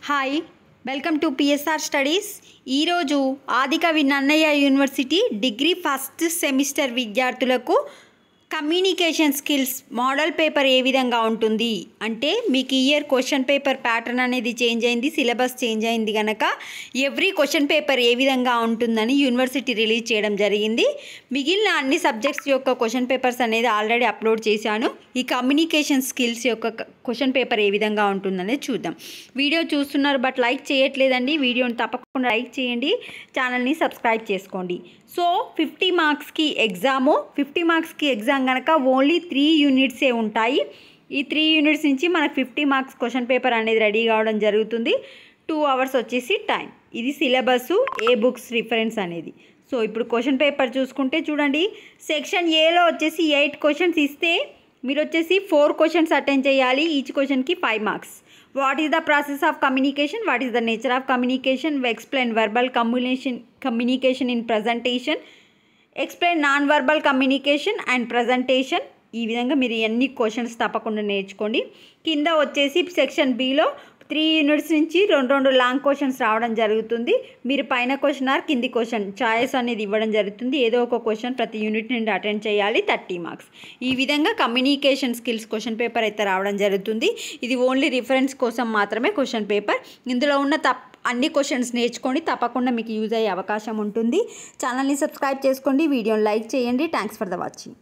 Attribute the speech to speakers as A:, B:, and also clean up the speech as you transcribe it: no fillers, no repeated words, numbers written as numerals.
A: Hi welcome to PSR studies. ఈరోజు ఆదికవి Nannaya university degree first semester విద్యార్థులకు కమ్యూనికేషన్ స్కిల్స్ మోడల్ పేపర్ ఏ విధంగా ఉంటుంది అంటే మీకు ఇయర్ క్వశ్చన్ పేపర్ ప్యాటర్న్ అనేది చేంజ్ అయింది, సిలబస్ చేంజ్ అయింది కనుక ఎవ్రీ క్వశ్చన్ పేపర్ ఏ విధంగా ఉంటుందని యూనివర్సిటీ రిలీజ్ చేయడం జరిగింది. మిగిలిన అన్ని సబ్జెక్ట్స్ యొక్క క్వశ్చన్ పేపర్స్ అనేది ఆల్రెడీ అప్లోడ్ చేశాను. ఈ కమ్యూనికేషన్ స్కిల్స్ యొక్క క్వశ్చన్ పేపర్ ఏ విధంగా ఉంటుందనేది చూద్దాం. వీడియో చూస్తున్నారు బట్ లైక్ చేయట్లేదండి. వీడియోని తప్పకుండా లైక్ చేయండి, ఛానల్ని సబ్స్క్రైబ్ చేసుకోండి. సో 50 మార్క్స్కి ఎగ్జాము, 50 మార్క్స్కి ఎగ్జామ్ కనుక ఓన్లీ 3 యూనిట్సే ఉంటాయి. ఈ 3 యూనిట్స్ నుంచి మనకు 50 మార్క్స్ క్వశ్చన్ పేపర్ అనేది రెడీ కావడం జరుగుతుంది. 2 అవర్స్ వచ్చేసి టైం. ఇది సిలబస్, ఏ బుక్స్ రిఫరెన్స్ అనేది. సో ఇప్పుడు క్వశ్చన్ పేపర్ చూసుకుంటే చూడండి, సెక్షన్ ఏలో వచ్చేసి 8 క్వశ్చన్స్ ఇస్తే మీరు వచ్చేసి 4 క్వశ్చన్స్ అటెండ్ చేయాలి. ఈచ్ క్వశ్చన్కి 5 marks. What is the process of communication, what is the nature of communication, explain verbal communication in presentation, explain non verbal communication and presentation. ఈ విధంగా మీరు ఎన్ని క్వశ్చన్స్ తప్పకుండా నేర్చుకోండి. కింద వచ్చేసి సెక్షన్ బిలో 3 యూనిట్స్ నుంచి 2 లాంగ్ క్వశ్చన్స్ రావడం జరుగుతుంది. మీరు పైన క్వశ్చన్ ఆర్ కింది క్వశ్చన్ చాయిస్ అనేది ఇవ్వడం జరుగుతుంది. ఏదో ఒక క్వశ్చన్ ప్రతి యూనిట్ నుండి అటెండ్ చేయాలి. 30 మార్క్స్. ఈ విధంగా కమ్యూనికేషన్ స్కిల్స్ క్వశ్చన్ పేపర్ అయితే రావడం జరుగుతుంది. ఇది ఓన్లీ రిఫరెన్స్ కోసం మాత్రమే క్వశ్చన్ పేపర్. ఇందులో ఉన్న అన్ని క్వశ్చన్స్ నేర్చుకోండి, తప్పకుండా మీకు యూజ్ అయ్యే అవకాశం ఉంటుంది. ఛానల్ని సబ్స్క్రైబ్ చేసుకోండి, వీడియోని లైక్ చేయండి. Thanks for the watching.